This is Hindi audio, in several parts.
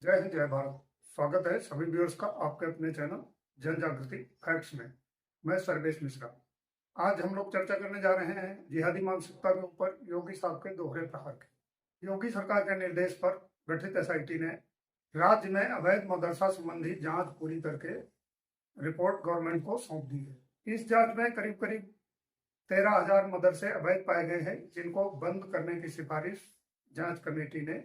जय हिंद, जय भारत। स्वागत है सभी व्यूअर्स का आपके अपने चैनल जन जागृति फैक्ट्स में। मैं सर्वेश मिश्रा। आज हम लोग चर्चा करने जा रहे हैं जिहादी मानसिकता के ऊपर योगी साहब के दोहरे प्रहार की। योगी सरकार के निर्देश पर गठित एसआईटी ने राज्य में अवैध मदरसा संबंधी जांच पूरी करके रिपोर्ट गवर्नमेंट को सौंप दी है। इस जांच में करीब करीब 13,000 मदरसे अवैध पाए गए हैं, जिनको बंद करने की सिफारिश जांच कमेटी ने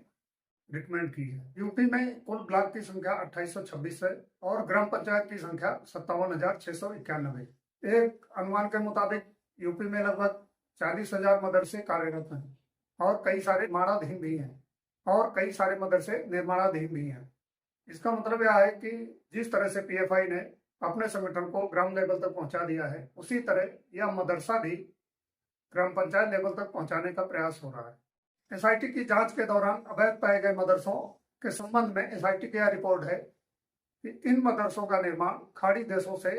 रिकमेंड की है। यूपी में कुल ब्लॉक की संख्या 2826 है और ग्राम पंचायत की संख्या 57,691। एक अनुमान के मुताबिक यूपी में लगभग 40,000 मदरसे कार्यरत हैं और कई सारे निर्माणाधीन भी हैं। इसका मतलब यह है कि जिस तरह से पीएफआई ने अपने संगठन को ग्राम लेवल तक पहुंचा दिया है, उसी तरह यह मदरसा भी ग्राम पंचायत लेवल तक पहुंचाने का प्रयास हो रहा है। एसआईटी की जांच के दौरान अवैध पाए गए मदरसों के संबंध में एसआईटी की यह रिपोर्ट है कि इन मदरसों का निर्माण खाड़ी देशों से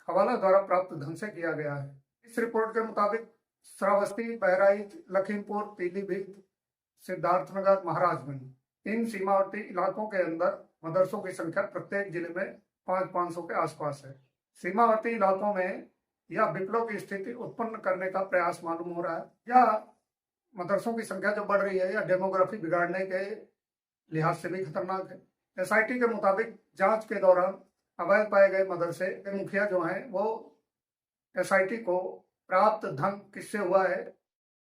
हवाला द्वारा प्राप्त धन से किया गया है। इस रिपोर्ट के मुताबिक श्रावस्ती, बहराइच, लखीमपुर, पीलीभीत, सिद्धार्थनगर, महाराजगंज इन सीमावर्ती इलाकों के अंदर मदरसों की संख्या प्रत्येक जिले में 500 के आसपास है। सीमावर्ती इलाकों में यह विप्लव की स्थिति उत्पन्न करने का प्रयास मालूम हो रहा है। यह मदरसों की संख्या जो बढ़ रही है, यह डेमोग्राफी बिगाड़ने के लिहाज से भी खतरनाक है। एसआईटी के मुताबिक जांच के दौरान अवैध पाए गए मदरसे के मुखिया जो हैं, वो एसआईटी को प्राप्त धन किससे हुआ है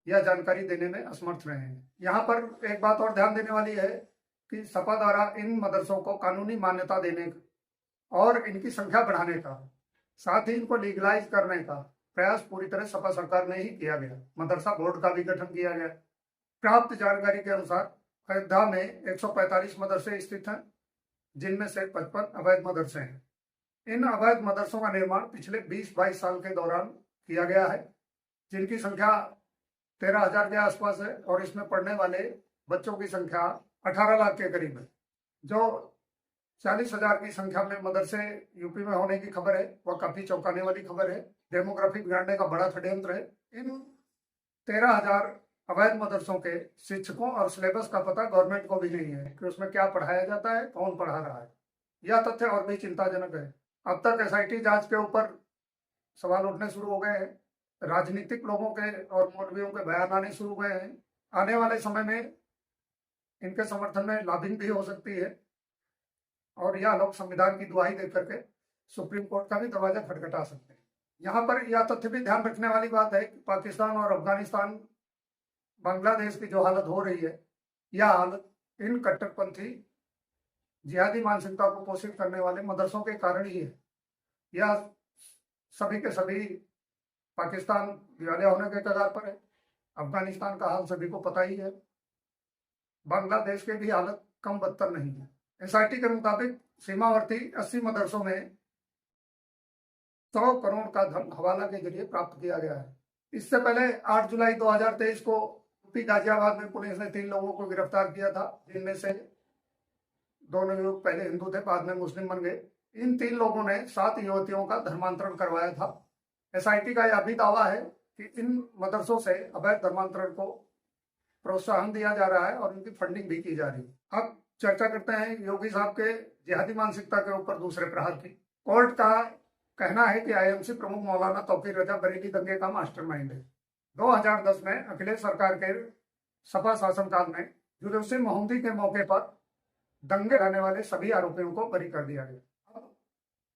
यह जानकारी देने में असमर्थ रहे हैं। यहाँ पर एक बात और ध्यान देने वाली है कि सपा द्वारा इन मदरसों को कानूनी मान्यता देने और इनकी संख्या बढ़ाने का, साथ ही इनको लीगलाइज करने का प्रयास पूरी तरह सपा सरकार में ही किया गया। मदरसा बोर्ड का भी गठन किया गया। प्राप्त जानकारी के अनुसार अयोध्या में 145 मदरसे स्थित हैं, जिनमें से 55 अवैध मदरसे हैं। इन अवैध मदरसों का निर्माण पिछले 20-22 साल के दौरान किया गया है, जिनकी संख्या 13,000 के आसपास है और इसमें पढ़ने वाले बच्चों की संख्या 18 लाख के करीब है। जो 40,000 की संख्या में मदरसे यूपी में होने की खबर है, वह काफी चौंकाने वाली खबर है। डेमोग्राफी बिगाड़ने का बड़ा षड्यंत्र है। इन 13,000 अवैध मदरसों के शिक्षकों और सिलेबस का पता गवर्नमेंट को भी नहीं है कि उसमें क्या पढ़ाया जाता है, कौन पढ़ा रहा है। यह तथ्य और भी चिंताजनक है। अब तक एसआईटी जांच के ऊपर सवाल उठने शुरू हो गए हैं। राजनीतिक लोगों के और मौलवियों के बयान आने शुरू हुए हैं। आने वाले समय में इनके समर्थन में लॉबिंग भी हो सकती है और यह लोग संविधान की दुहाई दे करके सुप्रीम कोर्ट का भी दरवाजा खटखटा सकते हैं। यहाँ पर यह तथ्य भी ध्यान रखने वाली बात है कि पाकिस्तान और अफगानिस्तान, बांग्लादेश की जो हालत हो रही है, यह हालत इन कट्टरपंथी जिहादी मानसिकता को पोषित करने वाले मदरसों के कारण ही है। यह सभी के सभी पाकिस्तान दिवालिया होने के कगार पर है। अफगानिस्तान का हाल सभी को पता ही है। बांग्लादेश की भी हालत कम बदतर नहीं है। एसआईटी के मुताबिक सीमावर्ती 80 मदरसों में 100 करोड़ का धन हवाला के जरिए प्राप्त किया गया है। इससे पहले 8 जुलाई 2023 को यूपी गाजियाबाद में पुलिस ने 3 लोगों को गिरफ्तार किया था, जिनमें से 2 युवक पहले हिंदू थे, बाद में मुस्लिम बन गए। इन 3 लोगों ने 7 युवतियों का धर्मांतरण करवाया था। एसआईटी का यह भी दावा है कि इन मदरसों से अवैध धर्मांतरण को प्रोत्साहन दिया जा रहा है और इनकी फंडिंग भी की जा रही है। अब चर्चा करते हैं योगी साहब के जिहादी मानसिकता के ऊपर दूसरे प्रहार की। कोर्ट का कहना है कि आईएमसी प्रमुख मौलाना तौकीर रजा बरेली दंगे का मास्टरमाइंड है। 2010 में अखिलेश सरकार के सपा शासनकाल में जुलूस मोहम्मदी के मौके पर दंगे रहने वाले सभी आरोपियों को बरी कर दिया गया। अब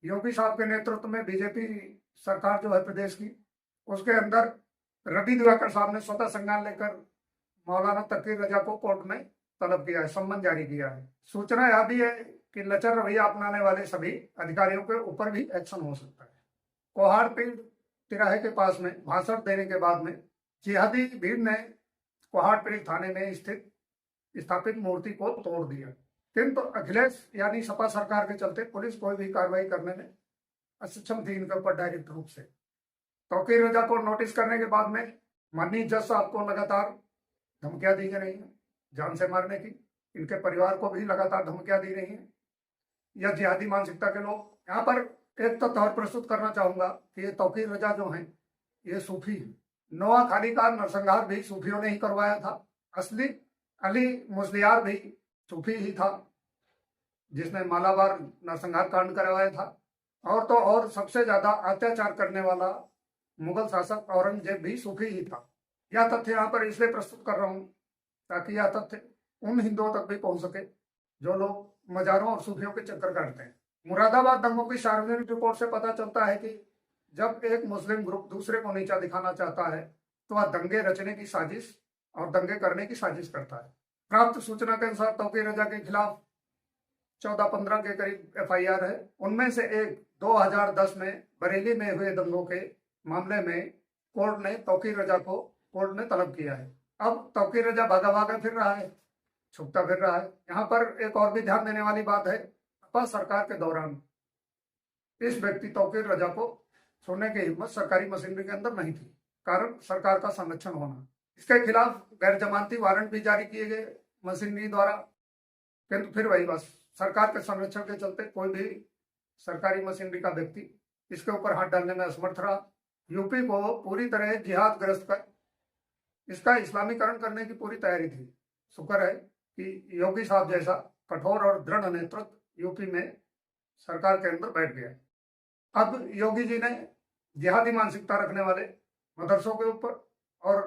योगी साहब के नेतृत्व में बीजेपी सरकार जो है प्रदेश की, उसके अंदर रवि दिवाकर साहब ने स्वतः संज्ञान लेकर मौलाना तौकीर रजा को कोर्ट में तलब किया है, सम्मन जारी किया है। सूचना यह भी है कि लचर रवैया अपनाने वाले सभी अधिकारियों के ऊपर भी एक्शन हो सकता है। कोहाड़ पीर तिराहे के पास में भाषण देने के बाद में जिहादी भीड़ ने कोहाड़ पीर थाने में स्थापित मूर्ति को तोड़ दिया, किंतु अखिलेश यानी सपा सरकार के चलते पुलिस कोई भी कार्रवाई करने में अक्षम थी इनके ऊपर डायरेक्ट रूप से। तौकीर रजा को नोटिस करने के बाद में माननीय जज साहब को लगातार धमकियां दी जा रही हैं जान से मारने की। इनके परिवार को भी लगातार धमकियां दी रही हैं यह जिहादी मानसिकता के लोग। यहाँ पर एक तथ्य और प्रस्तुत करना चाहूंगा कि ये तौकीर रजा जो हैं, ये सूफी है। नोआखाली का नरसंहार भी सूफियों ने ही करवाया था। असली अली मुसलियार भी सूफी ही था। जिसने मालाबार नरसंहार कांड करवाया था, और तो और सबसे ज्यादा अत्याचार करने वाला मुगल शासक औरंगजेब भी सूफी ही था। यह तथ्य यहाँ पर इसलिए प्रस्तुत कर रहा हूँ ताकि यह तथ्य उन हिंदुओं तक भी पहुंच सके जो लोग मजारों और सूफियों के चक्कर काटते हैं। मुरादाबाद दंगों की सार्वजनिक रिपोर्ट से पता चलता है कि जब एक मुस्लिम ग्रुप दूसरे को नीचा दिखाना चाहता है तो वह दंगे रचने की साजिश और दंगे करने की साजिश करता है। प्राप्त सूचना के अनुसार तौकीर रजा के खिलाफ 14-15 के करीब FIR है। उनमें से एक 2010 में बरेली में हुए दंगों के मामले में तौकीर रजा को कोर्ट ने तलब किया है। अब तौकीर रजा भागा भागा फिर रहा है, छुपता फिर रहा है। यहाँ पर एक और भी ध्यान देने वाली बात है, सरकार के दौरान इस व्यक्ति तौकीर रजा को छोड़ने की हिम्मत सरकारी मशीनरी के अंदर नहीं थी, कारण सरकार का संरक्षण होना। इसके खिलाफ गैर जमानती वारंट भी जारी किए गए मशीनरी द्वारा, किंतु फिर वही बस सरकार के संरक्षण के चलते कोई भी सरकारी मशीनरी का व्यक्ति इसके ऊपर हाथ डालने में असमर्थ रहा। यूपी को पूरी तरह जिहाद ग्रस्त कर इसका इस्लामीकरण करने की पूरी तैयारी थी। शुक्र है कि योगी साहब जैसा कठोर और दृढ़ नेतृत्व यूपी में सरकार के अंदर बैठ गया। अब योगी जी ने जिहादी मानसिकता रखने वाले मदरसों के ऊपर और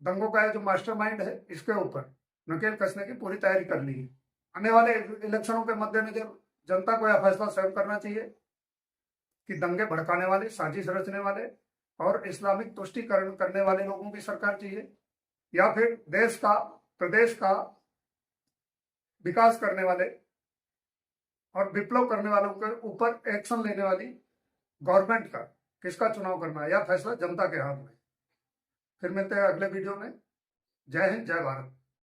दंगों का जो मास्टरमाइंड है इसके ऊपर नकेल कसने की पूरी तैयारी कर ली है। आने वाले इलेक्शनों के मद्देनजर जनता को यह फैसला स्वयं करना चाहिए कि दंगे भड़काने वाले, साजिश रचने वाले और इस्लामिक तुष्टीकरण करने वाले लोगों की सरकार चाहिए, या फिर देश का, प्रदेश का विकास करने वाले और विप्लव करने वालों के ऊपर एक्शन लेने वाली गवर्नमेंट का किसका चुनाव करना है, यह फैसला जनता के हाथ में। फिर मिलते हैं अगले वीडियो में। जय हिंद, जय भारत।